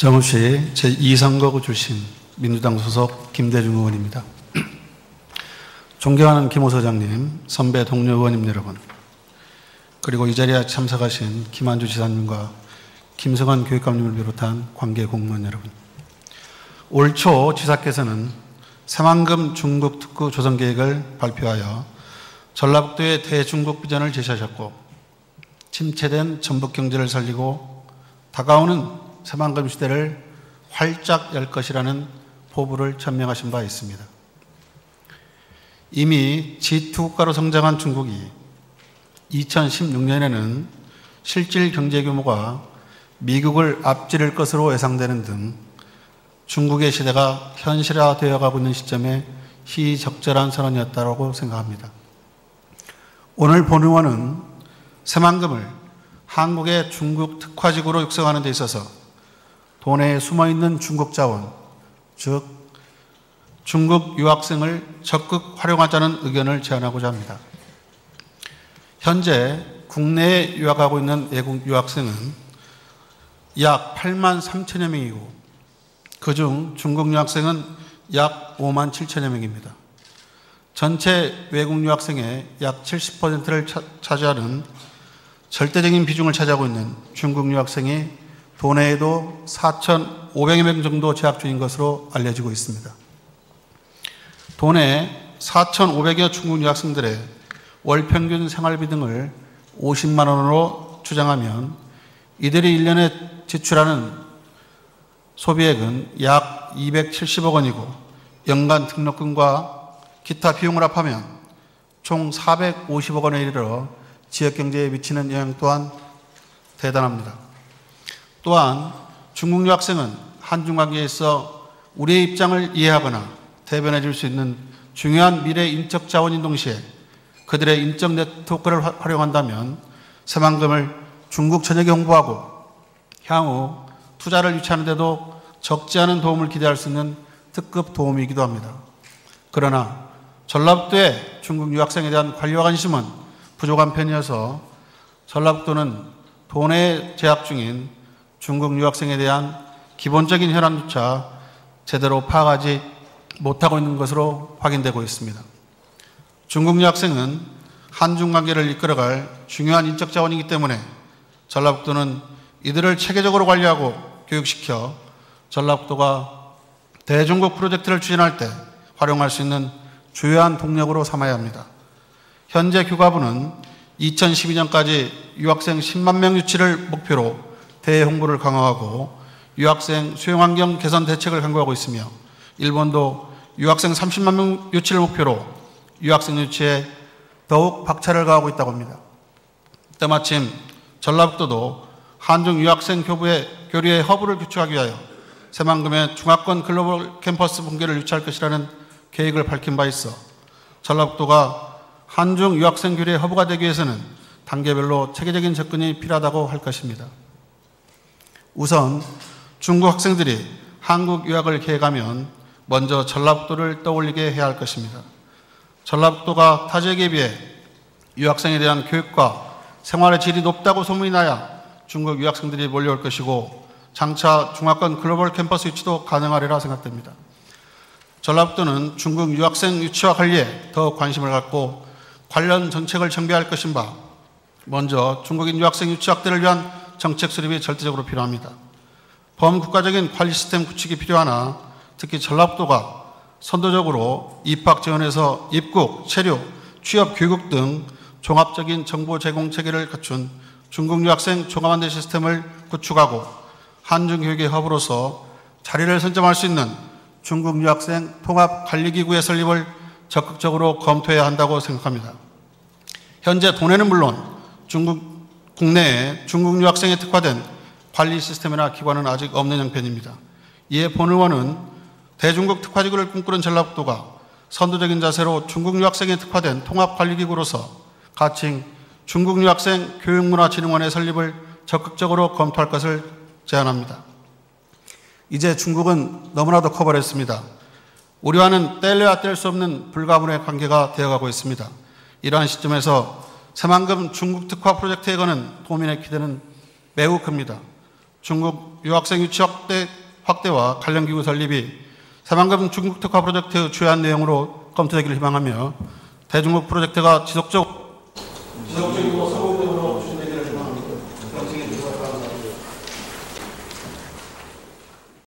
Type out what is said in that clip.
정읍시 제2선거구 출신 민주당 소속 김대중 의원입니다. 존경하는 김호 소장님, 선배 동료 의원님 여러분, 그리고 이 자리에 참석하신 김한주 지사님과 김성환 교육감님을 비롯한 관계 공무원 여러분, 올 초 지사께서는 새만금 중국 특구 조성 계획을 발표하여 전라북도의 대중국 비전을 제시하셨고, 침체된 전북 경제를 살리고 다가오는 새만금 시대를 활짝 열 것이라는 포부를 천명하신 바 있습니다. 이미 G2 국가로 성장한 중국이 2016년에는 실질 경제 규모가 미국을 앞지를 것으로 예상되는 등 중국의 시대가 현실화되어 가고 있는 시점에 시적절한 선언이었다고 생각합니다. 오늘 본 의원은 새만금을 한국의 중국 특화지구로 육성하는 데 있어서 도내에 숨어있는 중국 자원, 즉 중국 유학생을 적극 활용하자는 의견을 제안하고자 합니다. 현재 국내에 유학하고 있는 외국 유학생은 약 8만 3천여 명이고 그중 중국 유학생은 약 5만 7천여 명입니다. 전체 외국 유학생의 약 70%를 차지하는 절대적인 비중을 차지하고 있는 중국 유학생이 도내에도 4,500여 명 정도 재학 중인 것으로 알려지고 있습니다. 도내 4,500여 중국 유학생들의 월 평균 생활비 등을 50만 원으로 추정하면 이들이 1년에 지출하는 소비액은 약 270억 원이고 연간 등록금과 기타 비용을 합하면 총 450억 원에 이르러 지역경제에 미치는 영향 또한 대단합니다. 또한 중국 유학생은 한중 관계에 있어 우리의 입장을 이해하거나 대변해 줄 수 있는 중요한 미래 인적 자원인 동시에 그들의 인적 네트워크를 활용한다면 새만금을 중국 전역에 홍보하고 향후 투자를 유치하는 데도 적지 않은 도움을 기대할 수 있는 특급 도움이기도 합니다. 그러나 전라북도의 중국 유학생에 대한 관리와 관심은 부족한 편이어서 전라북도는 도내에 재학 중인 중국 유학생에 대한 기본적인 현안조차 제대로 파악하지 못하고 있는 것으로 확인되고 있습니다. 중국 유학생은 한중 관계를 이끌어갈 중요한 인적 자원이기 때문에 전라북도는 이들을 체계적으로 관리하고 교육시켜 전라북도가 대중국 프로젝트를 추진할 때 활용할 수 있는 주요한 동력으로 삼아야 합니다. 현재 교과부는 2012년까지 유학생 10만 명 유치를 목표로 대외 홍보를 강화하고 유학생 수용환경 개선 대책을 강구하고 있으며 일본도 유학생 30만 명 유치를 목표로 유학생 유치에 더욱 박차를 가하고 있다고 합니다. 때마침 전라북도도 한중 유학생 교류의 허브를 구축하기 위하여 새만금의 중화권 글로벌 캠퍼스 붕괴를 유치할 것이라는 계획을 밝힌 바 있어 전라북도가 한중 유학생 교류의 허브가 되기 위해서는 단계별로 체계적인 접근이 필요하다고 할 것입니다. 우선 중국 학생들이 한국 유학을 계획하면 먼저 전라북도를 떠올리게 해야 할 것입니다. 전라북도가 타 지역에 비해 유학생에 대한 교육과 생활의 질이 높다고 소문이 나야 중국 유학생들이 몰려올 것이고 장차 중화권 글로벌 캠퍼스 유치도 가능하리라 생각됩니다. 전라북도는 중국 유학생 유치와 관리에 더 관심을 갖고 관련 정책을 정비할 것인 바 먼저 중국인 유학생 유치 확대를 위한 정책 수립이 절대적으로 필요합니다. 범국가적인 관리 시스템 구축이 필요하나 특히 전라북도가 선도적으로 입학 지원에서 입국, 체류, 취업, 교육 등 종합적인 정보 제공 체계를 갖춘 중국 유학생 종합안내 시스템을 구축하고 한중 교육의 허브로서 자리를 선점할 수 있는 중국 유학생 통합관리기구의 설립을 적극적으로 검토해야 한다고 생각합니다. 현재 도내는 물론 국내에 중국 유학생에 특화된 관리 시스템이나 기관은 아직 없는 형편입니다. 이에 본 의원은 대중국 특화지구를 꿈꾸는 전라북도가 선도적인 자세로 중국 유학생에 특화된 통합관리기구로서 가칭 중국 유학생 교육문화진흥원의 설립을 적극적으로 검토할 것을 제안합니다. 이제 중국은 너무나도 커버렸습니다. 우리와는 뗄래야 뗄 수 없는 불가분의 관계가 되어가고 있습니다. 이러한 시점에서 새만금 중국 특화 프로젝트에 거는 도민의 기대는 매우 큽니다. 중국 유학생 유치 확대와 관련 기구 설립이 새만금 중국 특화 프로젝트 주요한 내용으로 검토되기를 희망하며 대중국 프로젝트가 지속적이고 성공